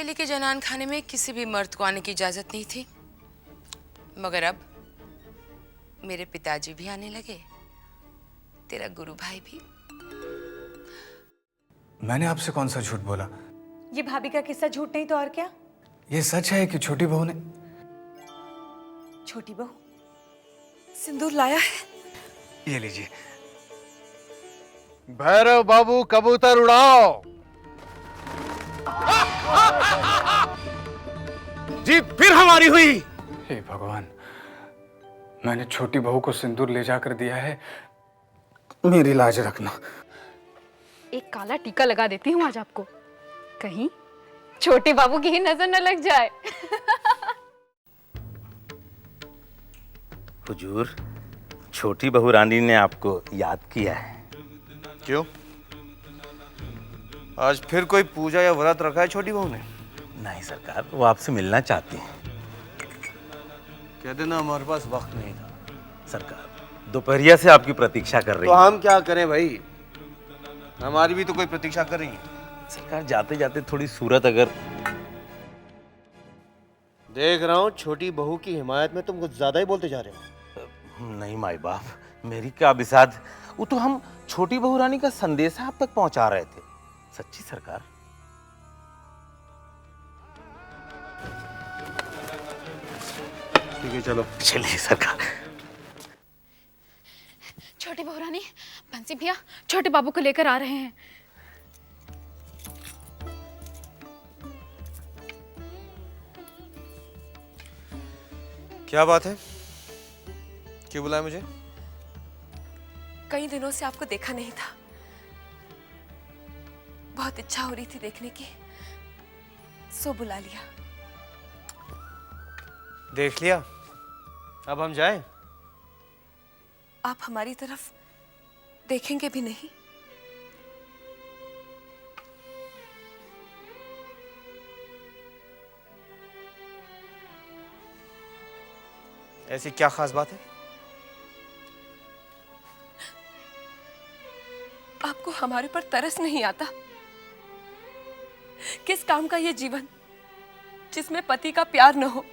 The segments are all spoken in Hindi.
हवेली के जनान खाने में किसी भी मर्द को आने की इजाजत नहीं थी, मगर अब मेरे पिताजी भी आने लगे, तेरा गुरु भाई भी। मैंने आपसे कौन सा झूठ बोला? ये भाभी का किस्सा झूठ नहीं तो और क्या? ये सच है कि छोटी बहू ने... छोटी बहू सिंदूर लाया है। ये लीजिए। भैरव बाबू कबूतर उड़ाओ। जीत फिर हमारी हुई। हे भगवान, मैंने छोटी बहू को सिंदूर ले जाकर दिया है, मेरी लाज रखना। एक काला टीका लगा देती हूँ आज आपको, कहीं छोटे बाबू की ही नजर न लग जाए। हुजूर, छोटी बहू रानी ने आपको याद किया है। क्यों? आज फिर कोई पूजा या व्रत रखा है छोटी बहू ने? नहीं सरकार, वो आपसे मिलना चाहती हैं। कह देना हमारे पास वक्त नहीं था। सरकार दोपहरिया से आपकी प्रतीक्षा कर रही तो है। हम क्या करें भाई, हमारी भी तो कोई प्रतीक्षा कर रही है। सरकार जाते जाते थोड़ी सूरत अगर... देख रहा हूँ छोटी बहू की हिमायत में तुम कुछ ज्यादा ही बोलते जा रहे हो। नहीं माई बाप, मेरी क्या बिसात, वो तो हम छोटी बहू रानी का संदेशा आप तक पहुंचा रहे थे। सच्ची सरकार। ठीक है चलो। चलिए सरकार। छोटी बहू रानी, बंसी भैया छोटे बाबू को लेकर आ रहे हैं। क्या बात है, क्यों बुलाया मुझे? कई दिनों से आपको देखा नहीं था, बहुत इच्छा हो रही थी देखने की, सो बुला लिया। देख लिया, अब हम जाएं? आप हमारी तरफ देखेंगे भी नहीं? ऐसी क्या खास बात है? आपको हमारे पर तरस नहीं आता? किस काम का ये जीवन जिसमें पति का प्यार न हो?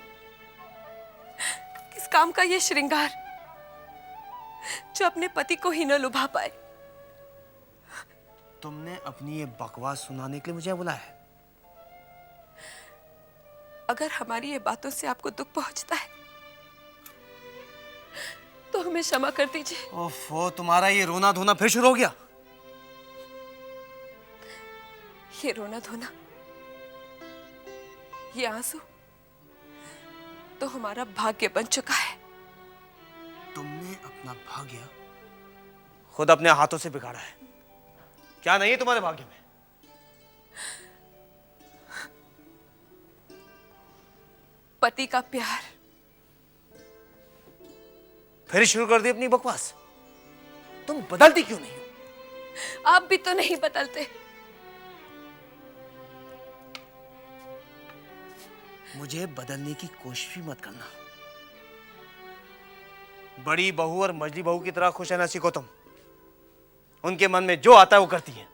किस काम का ये श्रृंगार जो अपने पति को ही न लुभा पाए? तुमने अपनी ये बकवास सुनाने के लिए मुझे बुलाया है? अगर हमारी ये बातों से आपको दुख पहुंचता है तो हमें क्षमा कर दीजिए। ओफो, तुम्हारा ये रोना धोना फिर शुरू हो गया। ये रोना धोना, ये आंसू तो हमारा भाग्य बन चुका है। तुमने अपना भाग्य खुद अपने हाथों से बिगाड़ा है, क्या नहीं है तुम्हारे भाग्य में? पति का प्यार। फिर शुरू कर दी अपनी बकवास। तुम बदलती क्यों नहीं हो? आप भी तो नहीं बदलते। मुझे बदलने की कोशिश भी मत करना। बड़ी बहू और मझली बहू की तरह खुश रहना सीखो तुम। उनके मन में जो आता है वो करती है,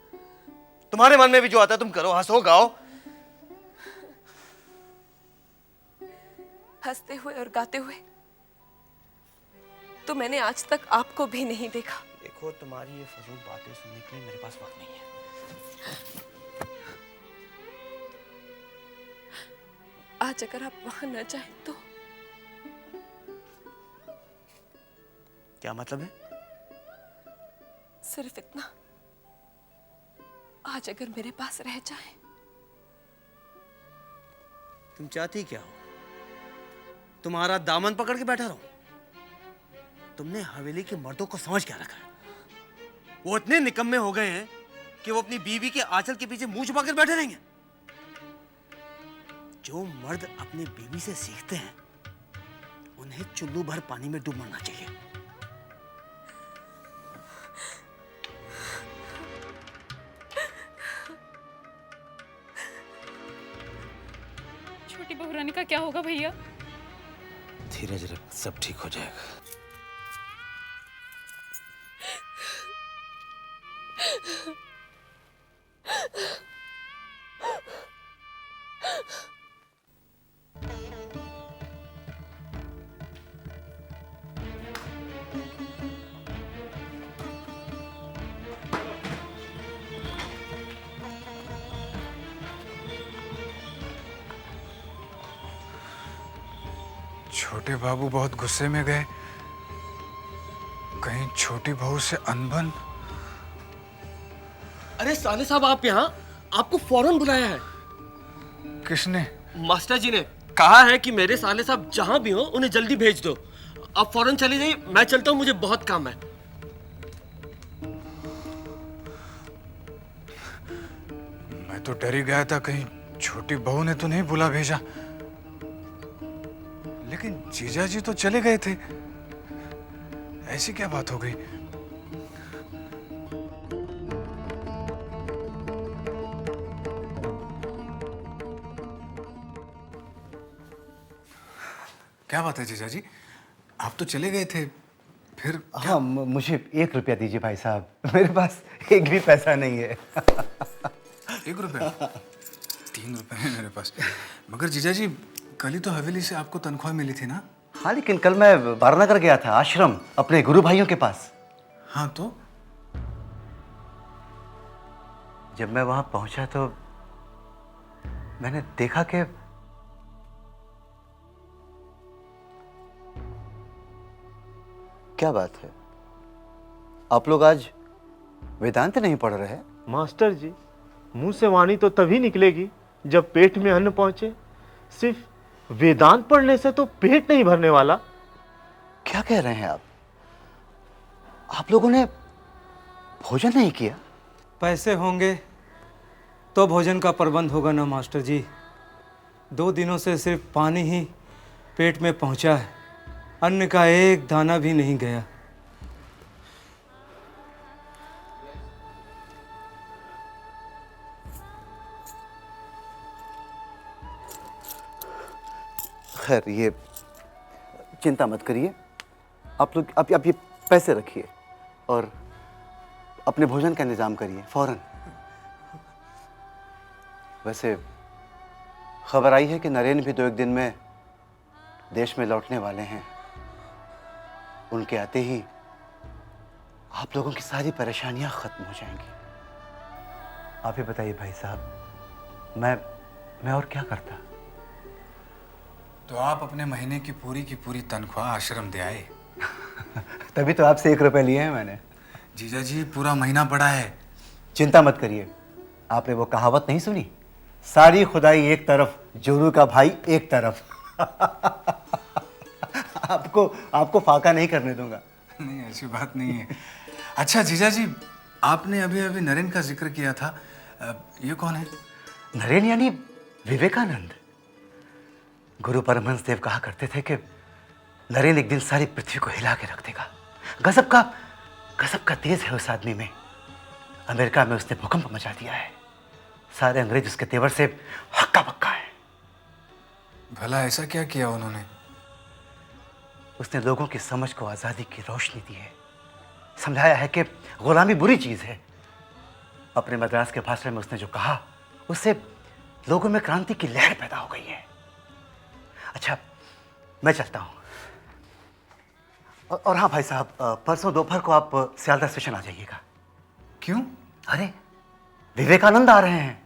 तुम्हारे मन में भी जो आता है तुम करो, हंसो गाओ। हंसते हुए और गाते हुए तो मैंने आज तक आपको भी नहीं देखा। देखो, तुम्हारी ये फजूल बातें सुनने के लिए मेरे पास वक्त नहीं है। आज अगर आप वहां न जाएं तो? क्या मतलब है? सिर्फ इतना, आज अगर मेरे पास रह जाएं। तुम चाहती क्या हो? तुम्हारा दामन पकड़ के बैठा रहूं? तुमने हवेली के मर्दों को समझ क्या रखा है? वो इतने निकम्मे हो गए हैं कि वो अपनी बीवी के आंचल के पीछे मुंह छुपा कर बैठे रहेंगे। जो मर्द अपनी बीवी से सीखते हैं उन्हें चुल्लू भर पानी में डूब मरना चाहिए। छोटी बहू रानी का क्या होगा भैया? धीरज रख, सब ठीक हो जाएगा। छोटे बाबू बहुत गुस्से में गए। कहीं छोटी बहू से अनबन। अरे साले साहब, आप यहाँ? आपको फौरन बुलाया है। किसने? मास्टर जी ने कहा है कि मेरे साले साहब जहां भी हो उन्हें जल्दी भेज दो। आप फौरन चले जाइए, मैं चलता हूँ, मुझे बहुत काम है। मैं तो डर ही गया था कहीं छोटी बहू ने तो नहीं बुला भेजा। लेकिन जीजा जी तो चले गए थे। ऐसी क्या बात हो गई? क्या बात है जीजा जी? आप तो चले गए थे, फिर क्या? हाँ, मुझे 1 रुपया दीजिए भाई साहब, मेरे पास एक भी पैसा नहीं है। 1 रुपया? 3 रुपए है मेरे पास। मगर जीजा जी, कल ही तो हवेली से आपको तनख्वाह मिली थी ना? हाँ, लेकिन कल मैं वारनागर गया था, आश्रम, अपने गुरु भाइयों के पास। हाँ तो? जब मैं वहां पहुंचा तो मैंने देखा कि क्या बात है, आप लोग आज वेदांत नहीं पढ़ रहे? मास्टर जी, मुंह से वाणी तो तभी निकलेगी जब पेट में अन्न पहुंचे। सिर्फ वेदांत पढ़ने से तो पेट नहीं भरने वाला। क्या कह रहे हैं आप लोगों ने भोजन नहीं किया? पैसे होंगे तो भोजन का प्रबंध होगा ना मास्टर जी। 2 दिनों से सिर्फ पानी ही पेट में पहुंचा है, अन्न का एक दाना भी नहीं गया। खैर, ये चिंता मत करिए, आप लोग आप ये पैसे रखिए और अपने भोजन का इंतजाम करिए फौरन। वैसे खबर आई है कि नरेन भी 2-1 दिन में देश में लौटने वाले हैं। उनके आते ही आप लोगों की सारी परेशानियां खत्म हो जाएंगी। आप ही बताइए भाई साहब, मैं और क्या करता? तो आप अपने महीने की पूरी तनख्वाह आश्रम दे आए। तभी तो आपसे 1 रुपया लिए हैं मैंने। जीजा जी, पूरा महीना पड़ा है। चिंता मत करिए, आपने वो कहावत नहीं सुनी, सारी खुदाई एक तरफ, जोरू का भाई एक तरफ। आपको फाका नहीं करने दूंगा। नहीं, ऐसी बात नहीं है। अच्छा जीजा जी, आपने अभी नरेन का जिक्र किया था, ये कौन है? नरेन यानी विवेकानंद। गुरु परमहंस देव कहा करते थे कि नरेन एक दिन सारी पृथ्वी को हिला के रख देगा। गजब का तेज है उस आदमी में। अमेरिका में उसने भूकंप मचा दिया है। सारे अंग्रेज उसके तेवर से हक्का बक्का है। भला ऐसा क्या किया उन्होंने? उसने लोगों की समझ को आजादी की रोशनी दी है। समझाया है कि गुलामी बुरी चीज है। अपने मद्रास के भाषण में उसने जो कहा, उससे लोगों में क्रांति की लहर पैदा हो गई है। अच्छा, मैं चलता हूं। और हाँ भाई साहब, परसों दोपहर को आप सियालदह स्टेशन आ जाइएगा। क्यों? अरे, विवेकानंद आ रहे हैं,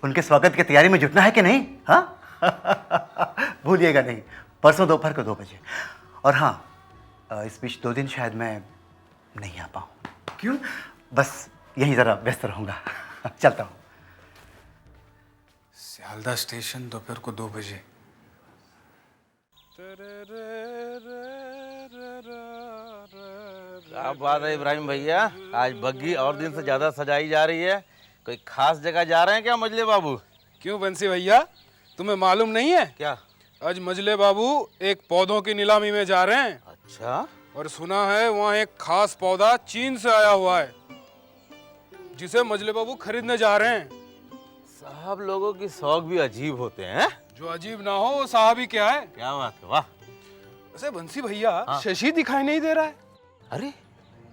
उनके स्वागत की तैयारी में जुटना है कि नहीं? हाँ? भूलिएगा नहीं, परसों दोपहर को 2 बजे। और हाँ, इस बीच 2 दिन शायद मैं नहीं आ पाऊँ। क्यों? बस यहीं जरा व्यस्त रहूंगा। चलता हूँ। सियालदह स्टेशन दोपहर को 2 बजे। क्या बात है इब्राहिम भैया, आज बग्गी और दिन से ज्यादा सजाई जा रही है। कोई खास जगह जा रहे हैं क्या मजले बाबू? क्यों बंसी भैया, तुम्हें मालूम नहीं है क्या? आज मजले बाबू एक पौधों की नीलामी में जा रहे हैं। अच्छा। और सुना है वहाँ एक खास पौधा चीन से आया हुआ है, जिसे मजले बाबू खरीदने जा रहे हैं। साहब लोगों की शौक भी अजीब होते हैं। जो अजीब ना हो वो साहब ही क्या है। क्या बात है, वाह। वैसे बंसी भैया, शशि दिखाई नहीं दे रहा है। अरे,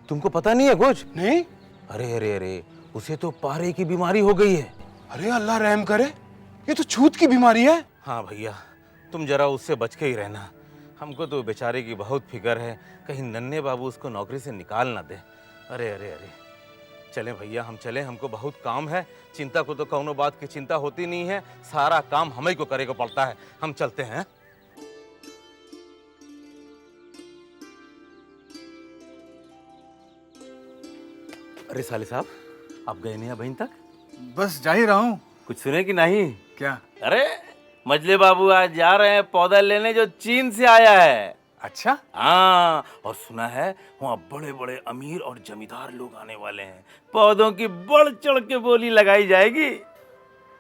तुमको पता नहीं है कुछ? नहीं। अरे, उसे तो पारे की बीमारी हो गई है। अरे अल्लाह रहम करे, ये तो छूत की बीमारी है। हाँ भैया, तुम जरा उससे बच के ही रहना। हमको तो बेचारे की बहुत फिक्र है, कहीं नन्हे बाबू उसको नौकरी से निकाल ना दे। अरे, चले भैया, हम चले, हमको बहुत काम है। चिंता को तो कौनो बात की चिंता होती नहीं है, सारा काम हमें को करे को पड़ता है। हम चलते हैं। अरे साले साहब, आप गए नहीं बहन तक? बस जा ही रहा हूँ। कुछ सुने कि नहीं? क्या? अरे मजले बाबू आज जा रहे हैं पौधा लेने जो चीन से आया है। अच्छा? हाँ, और सुना है वहाँ बड़े बड़े अमीर और जमींदार लोग आने वाले हैं। पौधों की बढ़ चढ़ के बोली लगाई जाएगी।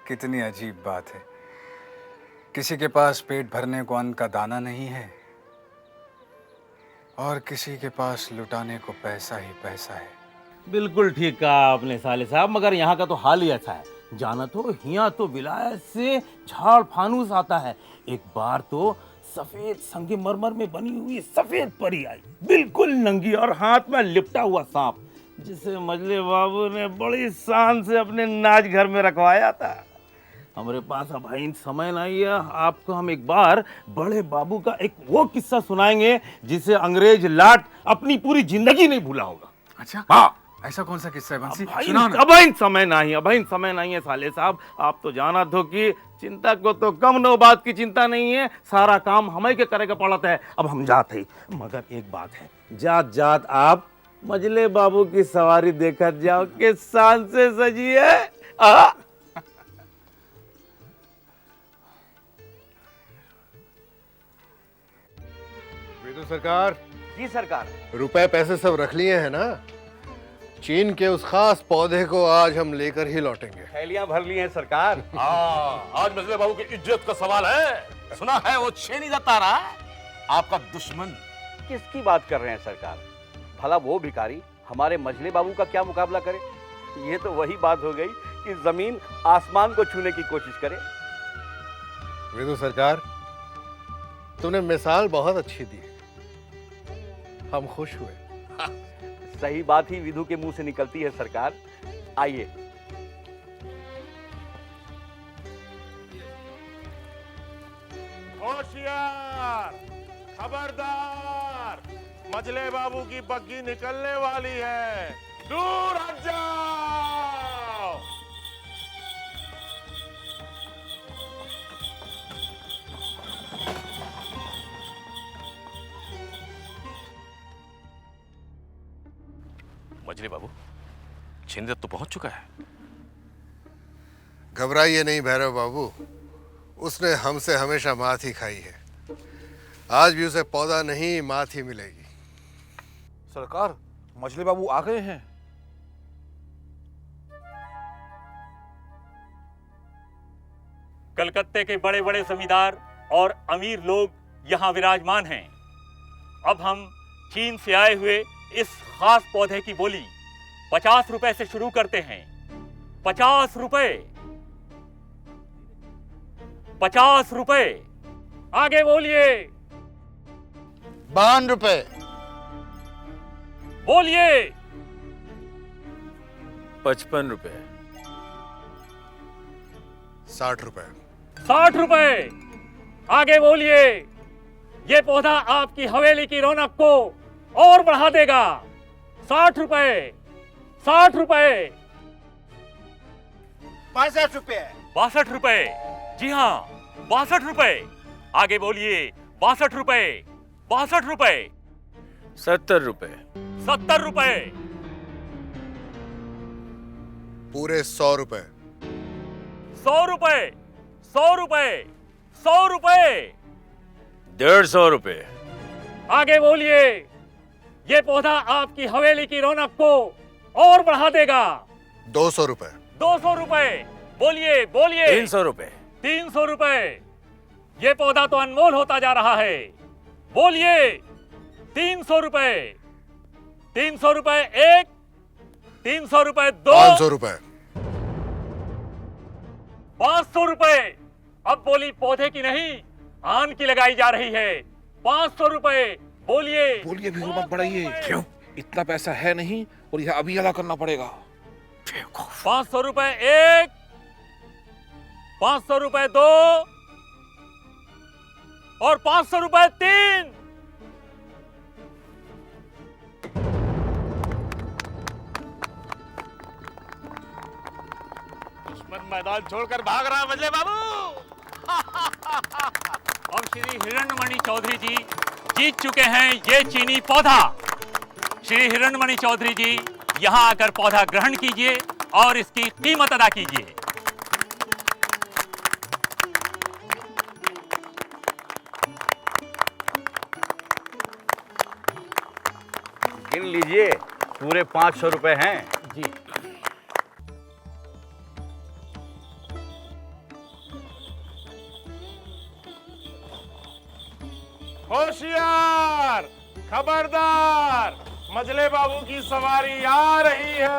कितनी अजीब बात है, किसी के पास पेट भरने को अन्न का दाना नहीं है और किसी के पास लुटाने को पैसा ही पैसा है। बिल्कुल ठीक कहा आपने साले साहब, मगर यहाँ का तो हाल ही ऐसा है। जाना तो यहाँ तो विलायत से झाड़ फानूस आता है। एक बार तो सफेद संगमरमर में बनी हुई सफेद परी आई, बिल्कुल नंगी और हाथ में लिपटा हुआ सांप, जिसे मजले बाबू ने बड़ी शान से अपने नाच घर में रखवाया था। हमारे पास अब भाई समय नहीं है, आपको हम एक बार बड़े बाबू का एक वो किस्सा सुनाएंगे जिसे अंग्रेज लाट अपनी पूरी जिंदगी नहीं भूला होगा। अच्छा? हाँ, ऐसा कौन सा किस्सा है बंसी? अभी समय नहीं है साले साहब। आप तो जाना दो कि चिंता को तो कम नो बात की चिंता नहीं है, सारा काम हमें के करे का पड़ता है। अब हम जाते ही, मगर एक बात है, जात जात आप मजले बाबू की सवारी देखा जाओ के शान से सजी है। सरकार। जी सरकार। रुपए पैसे सब रख लिए हैं ना? चीन के उस खास पौधे को आज हम लेकर ही लौटेंगे। थैलियां भर ली हैं सरकार। आज मजले बाबू की इज्जत का सवाल है। सुना है वो छेनी जाता रहा आपका दुश्मन। किसकी बात कर रहे हैं सरकार? भला वो भिखारी हमारे मजले बाबू का क्या मुकाबला करे? ये तो वही बात हो गई कि जमीन आसमान को छूने की कोशिश करे। विदु सरकार, तुमने मिसाल बहुत अच्छी दी, हम खुश हुए। सही बात ही विधु के मुंह से निकलती है सरकार। आइए। होशियार, खबरदार, मजले बाबू की बग्गी निकलने वाली है, दूर हट जाओ। मजले बाबू, छिंदत तो पहुंच चुका है। घबराइए नहीं भैरव बाबू, उसने हमसे हमेशा मात ही खाई है। आज भी उसे पौधा नहीं मात ही मिलेगी। सरकार, मजले बाबू आ गए हैं। कलकत्ते के बड़े बड़े जमींदार और अमीर लोग यहाँ विराजमान हैं। अब हम चीन से आए हुए इस खास पौधे की बोली 50 रुपए से शुरू करते हैं। 50 रुपए, 50 रुपए। आगे बोलिए। 52 रुपए। बोलिए। 55 रुपए। 60 रुपए। 60 रुपए। आगे बोलिए। ये पौधा आपकी हवेली की रौनक को और बढ़ा देगा। 60 रुपए। 60 रुपए। 62 रुपए। 62 रुपए। जी हाँ, 62 रुपए। आगे बोलिए। 62 रुपए। 62 रुपए। 70 रुपए। 70 रुपए। पूरे 100 रुपए। 100 रुपए। 100 रुपए। 100 रुपए। 150 रुपए। आगे बोलिए। ये पौधा आपकी हवेली की रौनक को और बढ़ा देगा। 200 रुपए। 200 रुपए। बोलिए बोलिए। 300 रुपए। 300 रुपए। ये पौधा तो अनमोल होता जा रहा है। बोलिए। 300 रुपए। 300 रुपए एक, 300 रुपए दो, 500 रुपए। 500 रुपए। अब बोली पौधे की नहीं, आन की लगाई जा रही है। 500 रुपए। बोलिए। बोलिए भी मत बढ़ाइए। क्यों? इतना पैसा है नहीं और यह अभी अदा करना पड़ेगा। 500 रुपए एक, 500 रुपए दो और 500 रुपए तीन। दुश्मन मैदान छोड़कर भाग रहा है मजले बाबू। अब श्री हिरण्मणि चौधरी जी जीत चुके हैं ये चीनी पौधा। श्री हिरण्मणि चौधरी जी यहाँ आकर पौधा ग्रहण कीजिए और इसकी कीमत अदा कीजिए। गिन लीजिए, पूरे 500 रुपए हैं। जी। होशियार, खबरदार, मजले बाबू की सवारी आ रही है।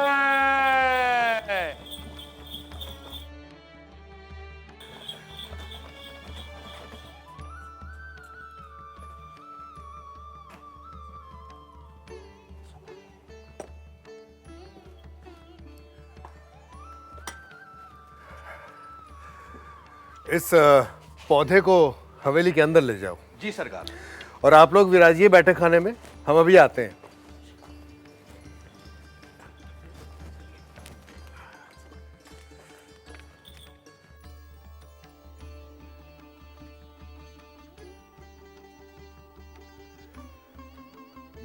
इस पौधे को हवेली के अंदर ले जाओ। जी सरकार। और आप लोग विराजिए बैठक खाने में, हम अभी आते हैं।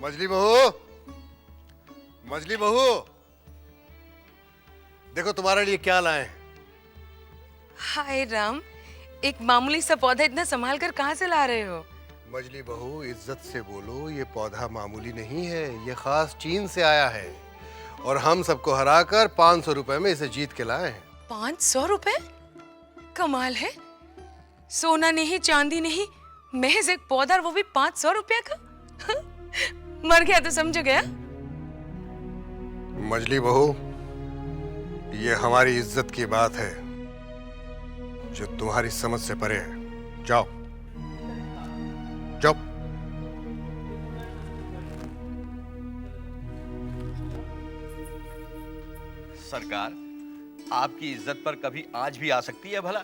मजली बहू, मजली बहू, देखो तुम्हारे लिए क्या लाए हैं। हाय राम, एक मामूली सा पौधा इतना संभाल कर कहाँ से ला रहे हो? मजली बहू, इज्जत से बोलो, ये पौधा मामूली नहीं है, ये खास चीन से आया है और हम सबको हराकर 500 रुपए में इसे जीत के लाए हैं। 500 रुपए? कमाल है, सोना नहीं चांदी नहीं, महज एक पौधा, वो भी 500 रुपया का। मर गया तो समझ गया। मजली बहू, ये हमारी इज्जत की बात है जो तुम्हारी समझ से परे है। जाओ जाओ। सरकार, आपकी इज्जत पर कभी आज भी आ सकती है भला?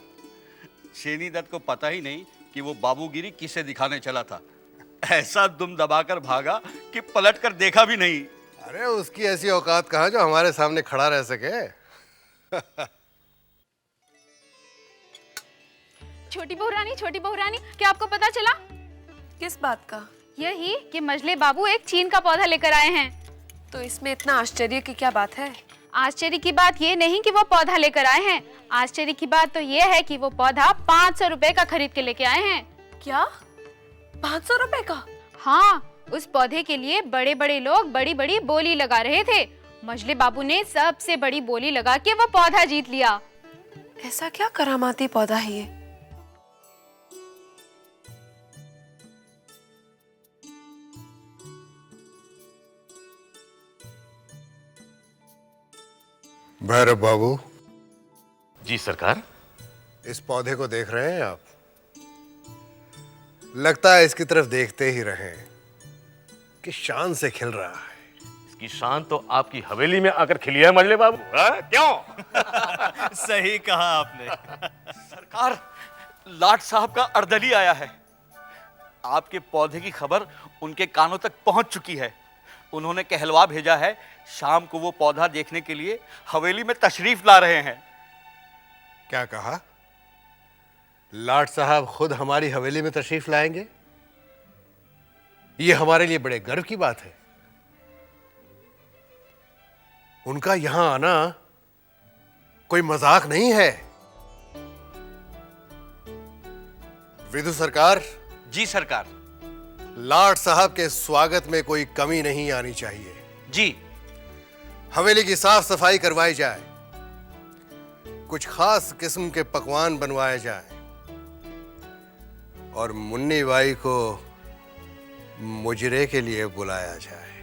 शेनी दत्त को पता ही नहीं कि वो बाबूगिरी किसे दिखाने चला था। ऐसा दुम दबाकर भागा कि पलट कर देखा भी नहीं। अरे उसकी ऐसी औकात कहाँ जो हमारे सामने खड़ा रह सके। छोटी बहू रानी, क्या आपको पता चला? किस बात का? यही कि मजले बाबू एक चीन का पौधा लेकर आए हैं। तो इसमें इतना आश्चर्य की क्या बात है? आश्चर्य की बात ये नहीं कि वो पौधा लेकर आए हैं, आश्चर्य की बात तो ये है कि वो पौधा 500 रुपए का खरीद के लेके आए हैं। क्या? 500 रुपए का? हाँ, उस पौधे के लिए बड़े बड़े लोग बड़ी बड़ी बोली लगा रहे थे। मजले बाबू ने सबसे बड़ी बोली लगा के वो पौधा जीत लिया। ऐसा क्या करामाती पौधा है ये? भैरव बाबू। जी सरकार। इस पौधे को देख रहे हैं आप? लगता है इसकी तरफ देखते ही रहें कि शान से खिल रहा है। इसकी शान तो आपकी हवेली में आकर खिली है मजले बाबू। क्यों? सही कहा आपने। सरकार, लाट साहब का अर्दली आया है। आपके पौधे की खबर उनके कानों तक पहुंच चुकी है। उन्होंने कहलवा भेजा है, शाम को वो पौधा देखने के लिए हवेली में तशरीफ ला रहे हैं। क्या कहा? लाट साहब खुद हमारी हवेली में तशरीफ लाएंगे? ये हमारे लिए बड़े गर्व की बात है। उनका यहां आना कोई मजाक नहीं है। विधु सरकार। जी सरकार। लाट साहब के स्वागत में कोई कमी नहीं आनी चाहिए। जी। हवेली की साफ सफाई करवाई जाए, कुछ खास किस्म के पकवान बनवाए जाए और मुन्नी बाई को मुजरे के लिए बुलाया जाए।